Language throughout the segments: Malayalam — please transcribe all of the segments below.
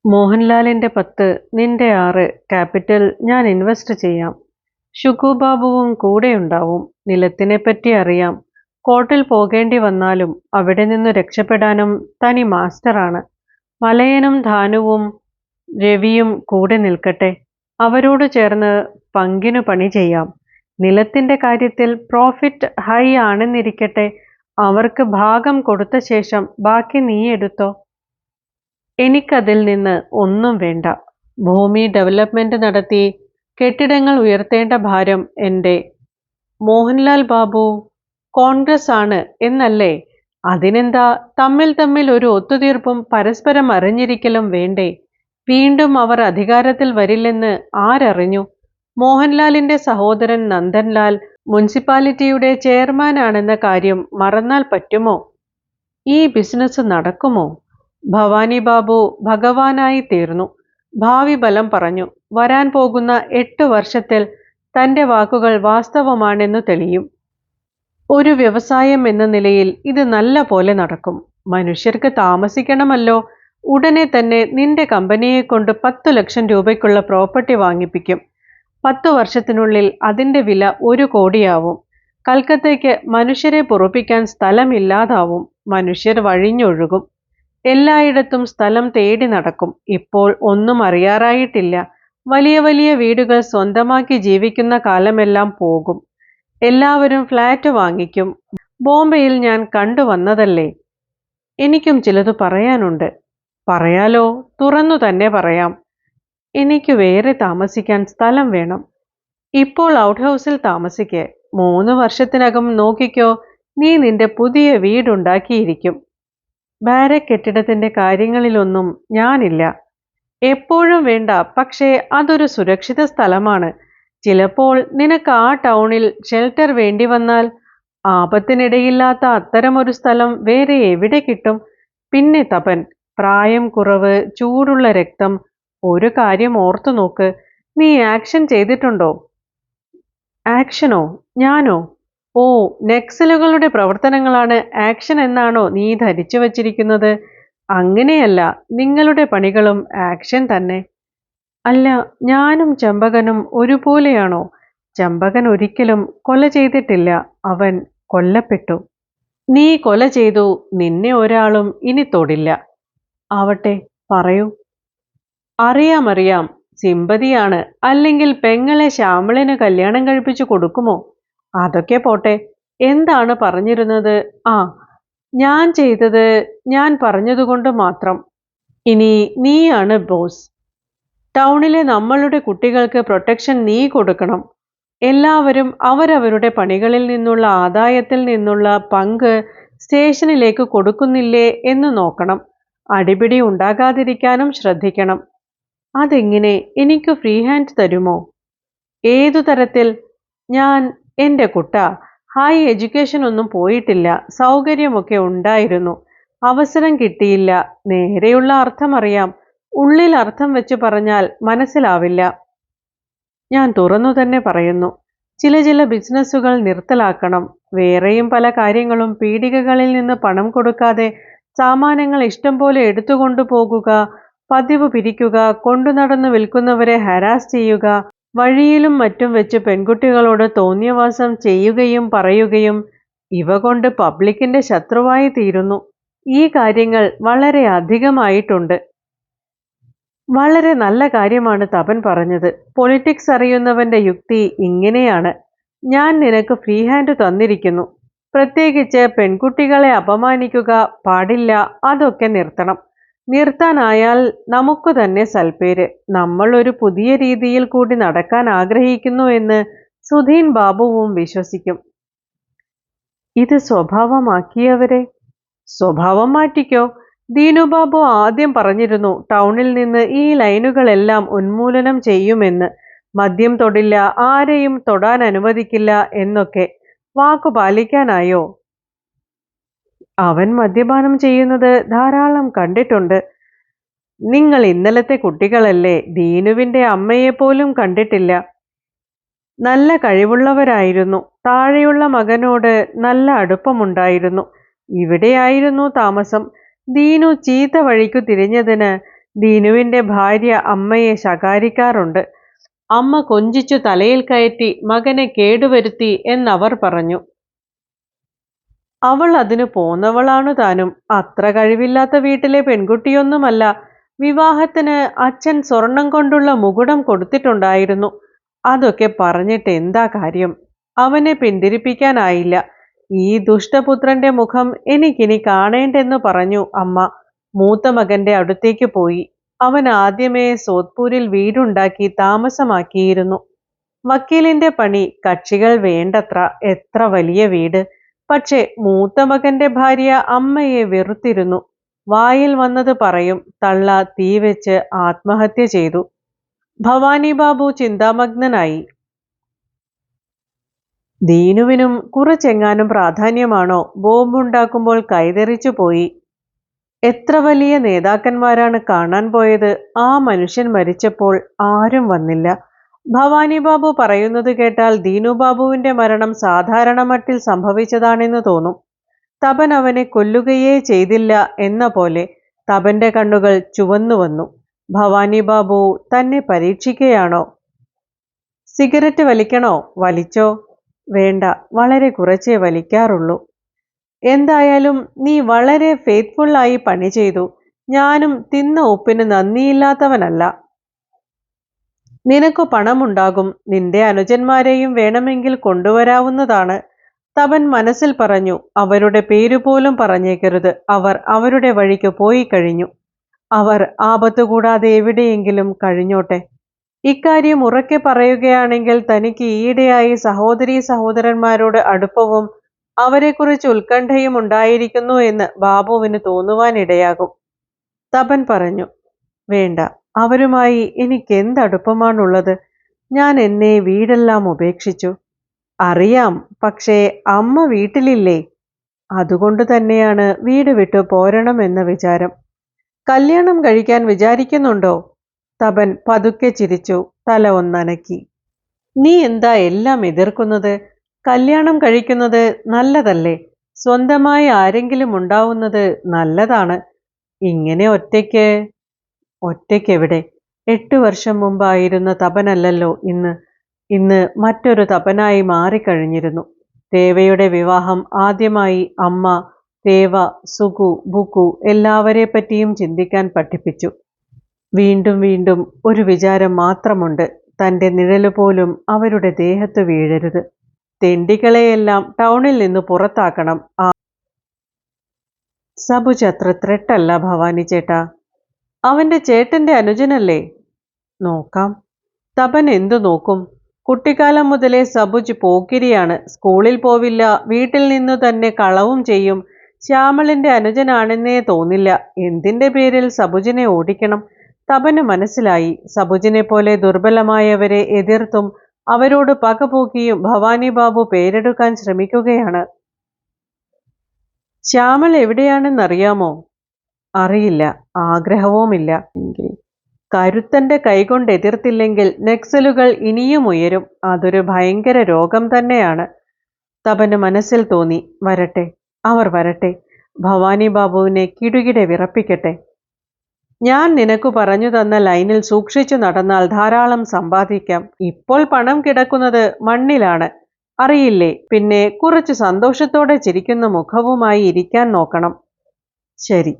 മോഹൻലാലിന്റെ 10, നിന്റെ 6 ക്യാപിറ്റൽ ഞാൻ ഇൻവെസ്റ്റ് ചെയ്യാം. ഷുഗുബാബുവും കൂടെയുണ്ടാവും. നിലത്തിനെപ്പറ്റി അറിയാം. കോർട്ടിൽ പോകേണ്ടി വന്നാലും അവിടെ നിന്നു രക്ഷപ്പെടാനും തനി മാസ്റ്ററാണ്. മലയനും ധാനുവും രവിയും കൂടെ നിൽക്കട്ടെ. അവരോട് ചേർന്ന് പങ്കിനു പണി ചെയ്യാം. നിലത്തിന്റെ കാര്യത്തിൽ പ്രോഫിറ്റ് ഹൈ ആണെന്നിരിക്കട്ടെ, അവർക്ക് ഭാഗം കൊടുത്ത ശേഷം ബാക്കി നീ എടുത്തോ. എനിക്കതിൽ നിന്ന് ഒന്നും വേണ്ട. ഭൂമി ഡെവലപ്മെന്റ് നടത്തി കെട്ടിടങ്ങൾ ഉയർത്തേണ്ട ഭാരം എൻ്റെ. മോഹൻലാൽ ബാബു കോൺഗ്രസ് ആണ് എന്നല്ലേ? അതിനെന്താ, തമ്മിൽ തമ്മിൽ ഒരു ഒത്തുതീർപ്പും പരസ്പരം അറിഞ്ഞിരിക്കലും വേണ്ടേ? വീണ്ടും അവർ അധികാരത്തിൽ വരില്ലെന്ന് ആരറിഞ്ഞു? മോഹൻലാലിന്റെ സഹോദരൻ നന്ദൻലാൽ മുനിസിപ്പാലിറ്റിയുടെ ചെയർമാനാണെന്ന കാര്യം മറന്നാൽ പറ്റുമോ? ഈ ബിസിനസ് നടക്കുമോ? ഭവാനി ബാബു ഭഗവാനായി തീർന്നു. ഭാവി ബലം പറഞ്ഞു. വരാൻ പോകുന്ന 8 വർഷത്തിൽ തന്റെ വാക്കുകൾ വാസ്തവമാണെന്നു തെളിയും. ഒരു വ്യവസായം എന്ന നിലയിൽ ഇത് നല്ല പോലെ നടക്കും. മനുഷ്യർക്ക് താമസിക്കണമല്ലോ. ഉടനെ തന്നെ നിന്റെ കമ്പനിയെക്കൊണ്ട് 10 ലക്ഷം രൂപയ്ക്കുള്ള പ്രോപ്പർട്ടി വാങ്ങിപ്പിക്കും. 10 വർഷത്തിനുള്ളിൽ അതിന്റെ വില 1 കോടിയാവും. കൽക്കത്തയ്ക്ക് മനുഷ്യരെ പൊറുപ്പിക്കാൻ സ്ഥലമില്ലാതാവും. മനുഷ്യർ വഴിഞ്ഞൊഴുകും. എല്ലായിടത്തും സ്ഥലം തേടി നടക്കും. ഇപ്പോൾ ഒന്നും അറിയാറായിട്ടില്ല. വലിയ വലിയ വീടുകൾ സ്വന്തമാക്കി ജീവിക്കുന്ന കാലമെല്ലാം പോകും. എല്ലാവരും ഫ്ലാറ്റ് വാങ്ങിക്കും. ബോംബെയിൽ ഞാൻ കണ്ടുവന്നതല്ലേ. എനിക്കും ചിലത് പറയാനുണ്ട്. പറയാലോ? തുറന്നു തന്നെ പറയാം. എനിക്ക് വേറെ താമസിക്കാൻ സ്ഥലം വേണം. ഇപ്പോൾ ഔട്ട് ഹൗസിൽ താമസിക്ക്. 3 വർഷത്തിനകം നോക്കിക്കോ, നീ നിന്റെ പുതിയ വീടുണ്ടാക്കിയിരിക്കും. ബാരക് കെട്ടിടത്തിന്റെ കാര്യങ്ങളിലൊന്നും ഞാനില്ല. എപ്പോഴും വേണ്ട, പക്ഷേ അതൊരു സുരക്ഷിത സ്ഥലമാണ്. ചിലപ്പോൾ നിനക്ക് ആ ടൗണിൽ ഷെൽട്ടർ വേണ്ടി വന്നാൽ ആപത്തിനിടയില്ലാത്ത അത്തരമൊരു സ്ഥലം വേറെ എവിടെ കിട്ടും? പിന്നെ തപൻ, പ്രായം കുറവ്, ചൂടുള്ള രക്തം. ഒരു കാര്യം ഓർത്തു നോക്ക്. നീ ആക്ഷൻ ചെയ്തിട്ടുണ്ടോ? ആക്ഷനോ? ഞാനോ? ഓ, നക്സലുകളുടെ പ്രവർത്തനങ്ങളാണ് ആക്ഷൻ എന്നാണോ നീ ധരിച്ചു വച്ചിരിക്കുന്നത്? അങ്ങനെയല്ല, നിങ്ങളുടെ പണികളും ആക്ഷൻ തന്നെ. അല്ല, ഞാനും ചമ്പകനും ഒരുപോലെയാണോ? ചമ്പകൻ ഒരിക്കലും കൊല ചെയ്തിട്ടില്ല. അവൻ കൊല്ലപ്പെട്ടു. നീ കൊല ചെയ്തു. നിന്നെ ഒരാളും ഇനി തൊടില്ല. ആവട്ടെ, പറയൂ. അറിയാം. സിമ്പതിയാണ്. അല്ലെങ്കിൽ പെങ്ങളെ ശ്യാമളന് കല്യാണം കഴിപ്പിച്ചു കൊടുക്കുമോ? അതൊക്കെ പോട്ടെ. എന്താണ് പറഞ്ഞിരുന്നത്? ആ, ഞാൻ ചെയ്തത് ഞാൻ പറഞ്ഞതുകൊണ്ട് മാത്രം. ഇനി നീയാണ് ബോസ്. ടൗണിലെ നമ്മളുടെ കുട്ടികൾക്ക് പ്രൊട്ടക്ഷൻ നീ കൊടുക്കണം. എല്ലാവരും അവരവരുടെ പണികളിൽ നിന്നുള്ള ആദായത്തിൽ നിന്നുള്ള പങ്ക് സ്റ്റേഷനിലേക്ക് കൊടുക്കുന്നില്ലേ എന്ന് നോക്കണം. അടിപിടി ഉണ്ടാകാതിരിക്കാനും ശ്രദ്ധിക്കണം. അതെങ്ങനെ? എനിക്ക് ഫ്രീ ഹാൻഡ് തരുമോ? ഏതു തരത്തിൽ? ഞാൻ എൻ്റെ കുട്ട ഹൈ എഡ്യൂക്കേഷൻ ഒന്നും പോയിട്ടില്ല. സൗകര്യമൊക്കെ ഉണ്ടായിരുന്നു. അവസരം കിട്ടിയില്ല. നേരെയുള്ള അർത്ഥം അറിയാം. ഉള്ളിൽ അർത്ഥം വെച്ച് പറഞ്ഞാൽ മനസ്സിലാവില്ല. ഞാൻ തുറന്നു തന്നെ പറയുന്നു. ചില ബിസിനസ്സുകൾ നിർത്തലാക്കണം. വേറെയും പല കാര്യങ്ങളും. പീടികകളിൽ നിന്ന് പണം കൊടുക്കാതെ സാമാനങ്ങൾ ഇഷ്ടം പോലെ എടുത്തുകൊണ്ടു പോകുക, പതിവ് പിരിക്കുക, കൊണ്ടു നടന്നു വിൽക്കുന്നവരെ ഹരാസ് ചെയ്യുക, വഴിയിലും മറ്റും വെച്ച് പെൺകുട്ടികളോട് തോന്നിയവാസം ചെയ്യുകയും പറയുകയും, ഇവ കൊണ്ട് പബ്ലിക്കിന്റെ ശത്രുവായി തീരുന്നു. ഈ കാര്യങ്ങൾ വളരെ അധികമായിട്ടുണ്ട്. വളരെ നല്ല കാര്യമാണ് തപൻ പറഞ്ഞത്. പൊളിറ്റിക്സ് അറിയുന്നവന്റെ യുക്തി ഇങ്ങനെയാണ്. ഞാൻ നിനക്ക് ഫ്രീ ഹാൻഡ് തന്നിരിക്കുന്നു. പ്രത്യേകിച്ച് പെൺകുട്ടികളെ അപമാനിക്കുക പാടില്ല. അതൊക്കെ നിർത്തണം. നിർത്താനായാൽ നമുക്ക് തന്നെ സൽപ്പേര്. നമ്മൾ ഒരു പുതിയ രീതിയിൽ കൂടി നടക്കാൻ ആഗ്രഹിക്കുന്നു എന്ന് സുധീൻ ബാബുവും വിശ്വസിക്കും. ഇത് സ്വഭാവമാക്കിയവരെ സ്വഭാവം മാറ്റിക്കോ. ദീനുബാബു ആദ്യം പറഞ്ഞിരുന്നു ടൗണിൽ നിന്ന് ഈ ലൈനുകളെല്ലാം ഉന്മൂലനം ചെയ്യുമെന്ന്. മദ്യം തൊടില്ല, ആരെയും തൊടാൻ അനുവദിക്കില്ല എന്നൊക്കെ. വാക്കു പാലിക്കാനായോ? അവൻ മദ്യപാനം ചെയ്യുന്നത് ധാരാളം കണ്ടിട്ടുണ്ട്. നിങ്ങൾ ഇന്നലത്തെ കുട്ടികളല്ലേ. ദീനുവിന്റെ അമ്മയെപ്പോലും കണ്ടിട്ടില്ല. നല്ല കഴിവുള്ളവരായിരുന്നു. താഴെയുള്ള മകനോട് നല്ല അടുപ്പമുണ്ടായിരുന്നു. ഇവിടെയായിരുന്നു താമസം. ദീനു ചീത്ത വഴിക്കു തിരിഞ്ഞതിന് ദീനുവിന്റെ ഭാര്യ അമ്മയെ ശകാരിക്കാറുണ്ട്. അമ്മ കൊഞ്ചിച്ചു തലയിൽ കയറ്റി മകനെ കേടുവരുത്തി എന്നവർ പറഞ്ഞു. അവൾ അതിനു പോന്നവളാണു താനും. അത്ര കഴിവില്ലാത്ത വീട്ടിലെ പെൺകുട്ടിയൊന്നുമല്ല. വിവാഹത്തിന് അച്ഛൻ സ്വർണം കൊണ്ടുള്ള മുകുടം കൊടുത്തിട്ടുണ്ടായിരുന്നു. അതൊക്കെ പറഞ്ഞിട്ട് എന്താ കാര്യം? അവനെ പിന്തിരിപ്പിക്കാനായില്ല. ഈ ദുഷ്ടപുത്രന്റെ മുഖം എനിക്കിനി കാണേണ്ടെന്നു പറഞ്ഞു അമ്മ മൂത്ത മകന്റെ അടുത്തേക്ക് പോയി. അവൻ ആദ്യമേ സോത്പൂരിൽ വീടുണ്ടാക്കി താമസമാക്കിയിരുന്നു. വക്കീലിന്റെ പണി, കക്ഷികൾ വേണ്ടത്ര, എത്ര വലിയ വീട്. പക്ഷെ മൂത്ത മകന്റെ ഭാര്യ അമ്മയെ വെറുത്തിരുന്നു. വായിൽ വന്നത് പറയും. തള്ള തീ വെച്ച് ആത്മഹത്യ ചെയ്തു. ഭവാനി ബാബു ചിന്താമഗ്നനായി. ദീനുവിനും കുറച്ചെങ്ങാനും പ്രാധാന്യമാണോ ബോംബുണ്ടാക്കുമ്പോൾ കൈതെറിച്ചു പോയി. എത്ര വലിയ നേതാക്കന്മാരാണ് കാണാൻ പോയത്. ആ മനുഷ്യൻ മരിച്ചപ്പോൾ ആരും വന്നില്ല. ഭവാനി ബാബു പറയുന്നത് കേട്ടാൽ ദീനുബാബുവിന്റെ മരണം സാധാരണ മട്ടിൽ സംഭവിച്ചതാണെന്ന് തോന്നും. തപൻ അവനെ കൊല്ലുകയേ ചെയ്തില്ല എന്ന പോലെ തപന്റെ കണ്ണുകൾ ചുവന്നു വന്നു. ഭവാനി ബാബു തന്നെ പരീക്ഷിക്കുകയാണോ? സിഗരറ്റ് വലിക്കണോ? വലിച്ചോ. വേണ്ട, വളരെ കുറച്ചേ വലിക്കാറുള്ളൂ. എന്തായാലും നീ വളരെ ഫെയ്ത്ത്ഫുള്ളായി പണി ചെയ്തു. ഞാനും തിന്ന ഉപ്പിന് നന്ദിയില്ലാത്തവനല്ല. നിനക്കു പണമുണ്ടാകും. നിന്റെ അനുജന്മാരെയും വേണമെങ്കിൽ കൊണ്ടുവരാവുന്നതാണ്. തപൻ മനസ്സിൽ പറഞ്ഞു. അവരുടെ പേരുപോലും പറഞ്ഞേക്കരുത്. അവർ അവരുടെ വഴിക്ക് പോയി കഴിഞ്ഞു. അവർ ആപത്തുകൂടാതെ എവിടെയെങ്കിലും കഴിഞ്ഞോട്ടെ. ഇക്കാര്യം ഉറക്കെ പറയുകയാണെങ്കിൽ തനിക്ക് ഈയിടെയായി സഹോദരീ സഹോദരന്മാരോട് അടുപ്പവും അവരെക്കുറിച്ച് ഉത്കണ്ഠയും ഉണ്ടായിരിക്കുന്നു എന്ന് ബാബുവിന് തോന്നുവാനിടയാകും. തപൻ പറഞ്ഞു. വേണ്ട, അവരുമായി എനിക്കെന്തടുപ്പമാണുള്ളത്? ഞാൻ എന്നെ വീടെല്ലാം ഉപേക്ഷിച്ചു. അറിയാം, പക്ഷേ അമ്മ വീട്ടിലില്ലേ? അതുകൊണ്ട് തന്നെയാണ് വീട് വിട്ടു പോരണമെന്ന വിചാരം. കല്യാണം കഴിക്കാൻ വിചാരിക്കുന്നുണ്ടോ? തപൻ പതുക്കെ ചിരിച്ചു, തല ഒന്നനക്കി. നീ എന്താ എല്ലാം എതിർക്കുന്നത്? കല്യാണം കഴിക്കുന്നത് നല്ലതല്ലേ? സ്വന്തമായി ആരെങ്കിലും ഉണ്ടാവുന്നത് നല്ലതാണ്. ഇങ്ങനെ ഒറ്റയ്ക്കെവിടെ? 8 വർഷം മുമ്പായിരുന്ന തപനല്ലല്ലോ ഇന്ന് മറ്റൊരു തപനായി മാറിക്കഴിഞ്ഞിരുന്നു. രേവയുടെ വിവാഹം ആദ്യമായി അമ്മ രേവ, സുഗു, ബുക്കു എല്ലാവരെ പറ്റിയും ചിന്തിക്കാൻ പഠിപ്പിച്ചു. വീണ്ടും വീണ്ടും ഒരു വിചാരം മാത്രമുണ്ട്. തൻ്റെ നിഴല് പോലും അവരുടെ ദേഹത്ത് വീഴരുത്. തെണ്ടികളെയെല്ലാം ടൗണിൽ നിന്ന് പുറത്താക്കണം. സബുജ് അത്ര ത്രെട്ടല്ല ഭവാനി ചേട്ടാ. അവന്റെ ചേട്ടന്റെ അനുജനല്ലേ? നോക്കാം. തപൻ എന്തു നോക്കും? കുട്ടിക്കാലം മുതലേ സബുജ് പോക്കിരിയാണ്. സ്കൂളിൽ പോവില്ല, വീട്ടിൽ നിന്നു തന്നെ കളവും ചെയ്യും. ശ്യാമളിന്റെ അനുജനാണെന്നേ തോന്നില്ല. എന്തിന്റെ പേരിൽ സബുജിനെ ഓടിക്കണം? തപന് മനസ്സിലായി. സബുജിനെ പോലെ ദുർബലമായവരെ എതിർത്തും അവരോട് പകപോക്കിയും ഭവാനി ബാബു പേരെടുക്കാൻ ശ്രമിക്കുകയാണ്. ശ്യാമൾ എവിടെയാണെന്നറിയാമോ? അറിയില്ല, ആഗ്രഹവുമില്ല. കരുത്തന്റെ കൈകൊണ്ട് എതിർത്തില്ലെങ്കിൽ നക്സലുകൾ ഇനിയും ഉയരും. അതൊരു ഭയങ്കര രോഗം തന്നെയാണ്. തപന് മനസ്സിൽ തോന്നി. വരട്ടെ, അവർ വരട്ടെ. ഭവാനി ബാബുവിനെ കിടുകിടെ വിറപ്പിക്കട്ടെ. ഞാൻ നിനക്കു പറഞ്ഞു തന്ന ലൈനിൽ സൂക്ഷിച്ചു നടന്നാൽ ധാരാളം സമ്പാദിക്കാം. ഇപ്പോൾ പണം കിടക്കുന്നത് മണ്ണിലാണ്, അറിയില്ലേ? പിന്നെ കുറച്ച് സന്തോഷത്തോടെ ചിരിക്കുന്ന മുഖവുമായി ഇരിക്കാൻ നോക്കണം. ശരി,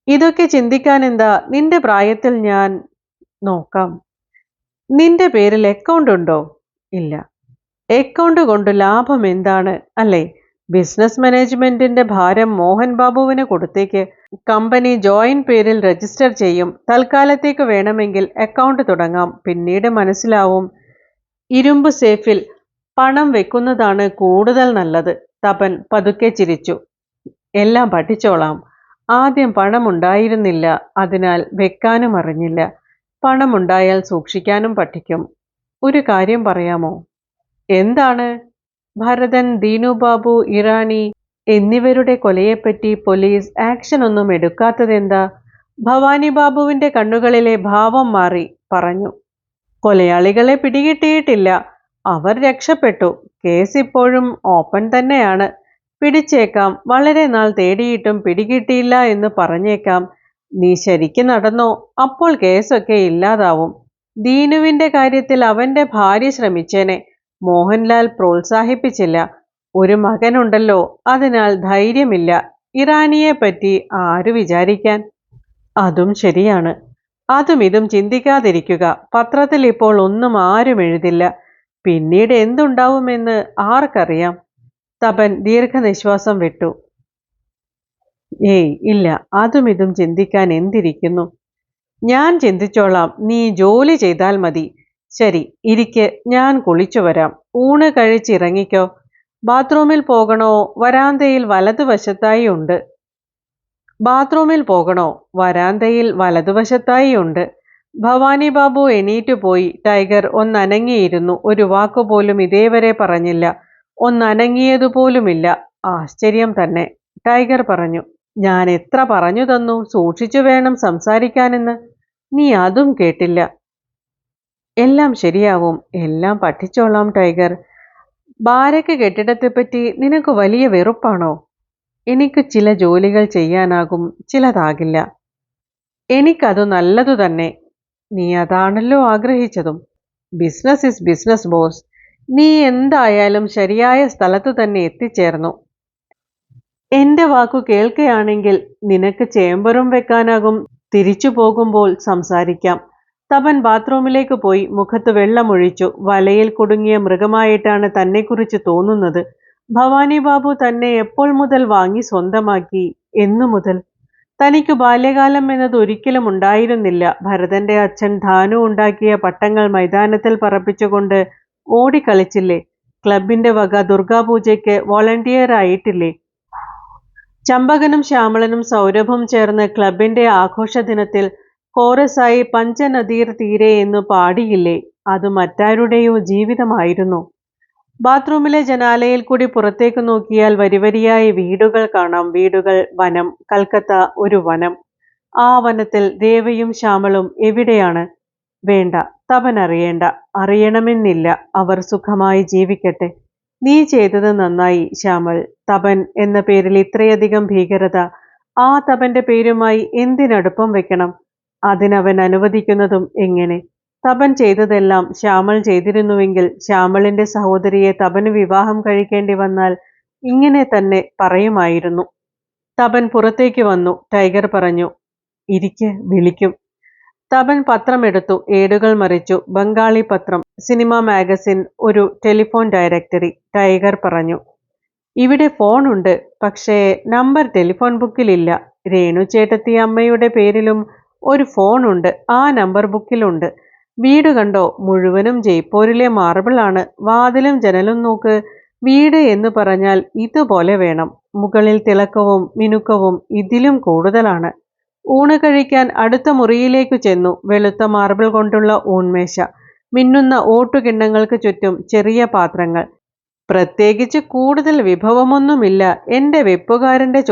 ഇതൊക്കെ ചിന്തിക്കാൻ എന്താ? നിന്റെ പ്രായത്തിൽ ഞാൻ നോക്കാം. നിന്റെ പേരിൽ അക്കൗണ്ട് ഉണ്ടോ? ഇല്ല. അക്കൗണ്ട് കൊണ്ട് ലാഭം എന്താണ്, അല്ലേ? ബിസിനസ് മാനേജ്മെന്റിന്റെ ഭാരം മോഹൻ ബാബുവിന് കൊടുത്തേക്ക്. കമ്പനി ജോയിന്റ് പേരിൽ രജിസ്റ്റർ ചെയ്യും. തൽക്കാലത്തേക്ക് വേണമെങ്കിൽ അക്കൗണ്ട് തുടങ്ങാം. പിന്നീട് മനസ്സിലാവും. ഇരുമ്പ് സേഫിൽ പണം വെക്കുന്നതാണ് കൂടുതൽ നല്ലത്. തപൻ പതുക്കെ ചിരിച്ചു. എല്ലാം പഠിച്ചോളാം. ആദ്യം പണമുണ്ടായിരുന്നില്ല, അതിനാൽ വെക്കാനും അറിഞ്ഞില്ല. പണമുണ്ടായാൽ സൂക്ഷിക്കാനും പഠിക്കും. ഒരു കാര്യം പറയാമോ? എന്താണ്? ഭരതൻ, ദീനുബാബു, ഇറാനി എന്നിവരുടെ കൊലയെപ്പറ്റി പോലീസ് ആക്ഷൻ ഒന്നും എടുക്കാത്തതെന്താ? ഭവാനി ബാബുവിന്റെ കണ്ണുകളിലെ ഭാവം മാറി. പറഞ്ഞു. കൊലയാളികളെ പിടികിട്ടിയിട്ടില്ല. അവർ രക്ഷപ്പെട്ടു. കേസ് ഇപ്പോഴും ഓപ്പൺ തന്നെയാണ്. പിടിച്ചേക്കാം. വളരെ നാൾ തേടിയിട്ടും പിടികിട്ടിയില്ല എന്ന് പറഞ്ഞേക്കാം. നീ ശരിക്ക് നടന്നോ, അപ്പോൾ കേസൊക്കെ ഇല്ലാതാവും. ദീനുവിന്റെ കാര്യത്തിൽ അവന്റെ ഭാര്യ ശ്രമിച്ചേനെ. മോഹൻലാൽ പ്രോത്സാഹിപ്പിച്ചില്ല. ഒരു മകനുണ്ടല്ലോ, അതിനാൽ ധൈര്യമില്ല. ഇറാനിയെ പറ്റി ആര് വിചാരിക്കാൻ? അതും ശരിയാണ്. അതും ഇതും ചിന്തിക്കാതിരിക്കുക. പത്രത്തിൽ ഇപ്പോൾ ഒന്നും ആരും എഴുതില്ല. പിന്നീട് എന്തുണ്ടാവുമെന്ന് ആർക്കറിയാം? തപൻ ദീർഘനിശ്വാസം വിട്ടു. ഏയ് ഇല്ല, അതും ഇതും ചിന്തിക്കാൻ എന്തിരിക്കുന്നു? ഞാൻ ചിന്തിച്ചോളാം, നീ ജോലി ചെയ്താൽ മതി. ശരി, ഇരിക്ക്, ഞാൻ കുളിച്ചു വരാം. ഊണ് കഴിച്ചിറങ്ങിക്കോ. ബാത്റൂമിൽ പോകണോ? വരാന്തയിൽ വലതുവശത്തായി ഉണ്ട്. ബാത്റൂമിൽ പോകണോ? വരാന്തയിൽ വലതുവശത്തായി ഉണ്ട്. ഭവാനി ബാബു എണീറ്റു പോയി. ടൈഗർ ഒന്നനങ്ങിയിരുന്നു. ഒരു വാക്കുപോലും ഇതേവരെ പറഞ്ഞില്ല. ഒന്നനങ്ങിയതുപോലുമില്ല. ആശ്ചര്യം തന്നെ. ടൈഗർ പറഞ്ഞു, ഞാൻ എത്ര പറഞ്ഞു തന്നു സൂക്ഷിച്ചു വേണം സംസാരിക്കാനെന്ന്. നീ അതും കേട്ടില്ല. എല്ലാം ശരിയാവും, എല്ലാം പഠിച്ചോളാം ടൈഗർ. ബാരക്ക് കെട്ടിടത്തെപ്പറ്റി നിനക്ക് വലിയ വെറുപ്പാണോ? എനിക്ക് ചില ജോലികൾ ചെയ്യാനാകും, ചിലതാകില്ല. എനിക്കതു നല്ലതു തന്നെ. നീ അതാണല്ലോ ആഗ്രഹിച്ചതും. Business is business boss. നീ എന്തായാലും ശരിയായ സ്ഥലത്തു തന്നെ എത്തിച്ചേർന്നു. എന്റെ വാക്കു കേൾക്കുകയാണെങ്കിൽ നിനക്ക് ചേംബറും വെക്കാനാകും. തിരിച്ചു പോകുമ്പോൾ സംസാരിക്കാം. തപൻ ബാത്റൂമിലേക്ക് പോയി മുഖത്ത് വെള്ളമൊഴിച്ചു. വലയിൽ കുടുങ്ങിയ മൃഗമായിട്ടാണ് തന്നെക്കുറിച്ച് തോന്നുന്നത്. ഭവാനി ബാബു തന്നെ എപ്പോൾ മുതൽ വാങ്ങി സ്വന്തമാക്കി? എന്നു മുതൽ? തനിക്ക് ബാല്യകാലം എന്നത് ഒരിക്കലും ഉണ്ടായിരുന്നില്ല. ഭരതന്റെ അച്ഛൻ ധാനു ഉണ്ടാക്കിയ പട്ടങ്ങൾ മൈതാനത്തിൽ പറപ്പിച്ചുകൊണ്ട് ഓടിക്കളിച്ചില്ലേ? ക്ലബിന്റെ വക ദുർഗാപൂജയ്ക്ക് വോളണ്ടിയർ ആയിട്ടില്ലേ? ചമ്പകനും ശ്യാമളനും സൗരഭും ചേർന്ന് ക്ലബിന്റെ ആഘോഷ ദിനത്തിൽ കോറസായി പഞ്ചനദീർ തീരെ എന്നു പാടിയില്ലേ? അത് മറ്റാരുടെയോ ജീവിതമായിരുന്നു. ബാത്റൂമിലെ ജനാലയിൽ കൂടി പുറത്തേക്ക് നോക്കിയാൽ വരിവരിയായി വീടുകൾ കാണാം. വീടുകൾ, വനം. കൽക്കത്ത ഒരു വനം. ആ വനത്തിൽ ദേവയും ശ്യാമളും എവിടെയാണ്? വേണ്ട, തപൻ അറിയേണ്ട. അറിയണമെന്നില്ല. അവർ സുഖമായി ജീവിക്കട്ടെ. നീ ചെയ്തത് നന്നായി ശ്യാമൾ. തപൻ എന്ന പേരിൽ ഇത്രയധികം ഭീകരത. ആ തപന്റെ പേരുമായി എന്തിനടുപ്പം വെക്കണം? അതിനവൻ അനുവദിക്കുന്നതും എങ്ങനെ? തപൻ ചെയ്തതെല്ലാം ശ്യാമൾ ചെയ്തിരുന്നുവെങ്കിൽ ശ്യാമളിന്റെ സഹോദരിയെ തപന് വിവാഹം കഴിക്കേണ്ടി വന്നാൽ ഇങ്ങനെ തന്നെ പറയുമായിരുന്നു. തപൻ പുറത്തേക്ക് വന്നു. ടൈഗർ പറഞ്ഞു, ഇരിക്ക്, വിളിക്കും. തപൻ പത്രമെടുത്തു. ഏടുകൾ മറിച്ചു. ബംഗാളി പത്രം, സിനിമ മാഗസിൻ, ഒരു ടെലിഫോൺ ഡയറക്ടറി. ടൈഗർ പറഞ്ഞു, ഇവിടെ ഫോണുണ്ട്, പക്ഷേ നമ്പർ ടെലിഫോൺ ബുക്കിലില്ല. രേണു ചേട്ടത്തി അമ്മയുടെ പേരിലും ഒരു ഫോണുണ്ട്, ആ നമ്പർ ബുക്കിലുണ്ട്. വീട് കണ്ടോ? മുഴുവനും ജയ്പൂരിലെ മാർബിൾ ആണ്. വാതിലും ജനലും നോക്ക്. വീട് എന്ന് പറഞ്ഞാൽ ഇതുപോലെ വേണം. മുകളിൽ തിളക്കവും മിനുക്കവും ഇതിലും കൂടുതലാണ്. ഊണ് കഴിക്കാൻ അടുത്ത മുറിയിലേക്കു ചെന്നു. വെളുത്ത മാർബിൾ കൊണ്ടുള്ള ഊൺമേശ, മിന്നുന്ന ഓട്ടുകിണ്ണങ്ങൾക്ക് ചുറ്റും ചെറിയ പാത്രങ്ങൾ. പ്രത്യേകിച്ച് കൂടുതൽ വിഭവമൊന്നുമില്ല. എന്റെ വെപ്പുകാരന്റെ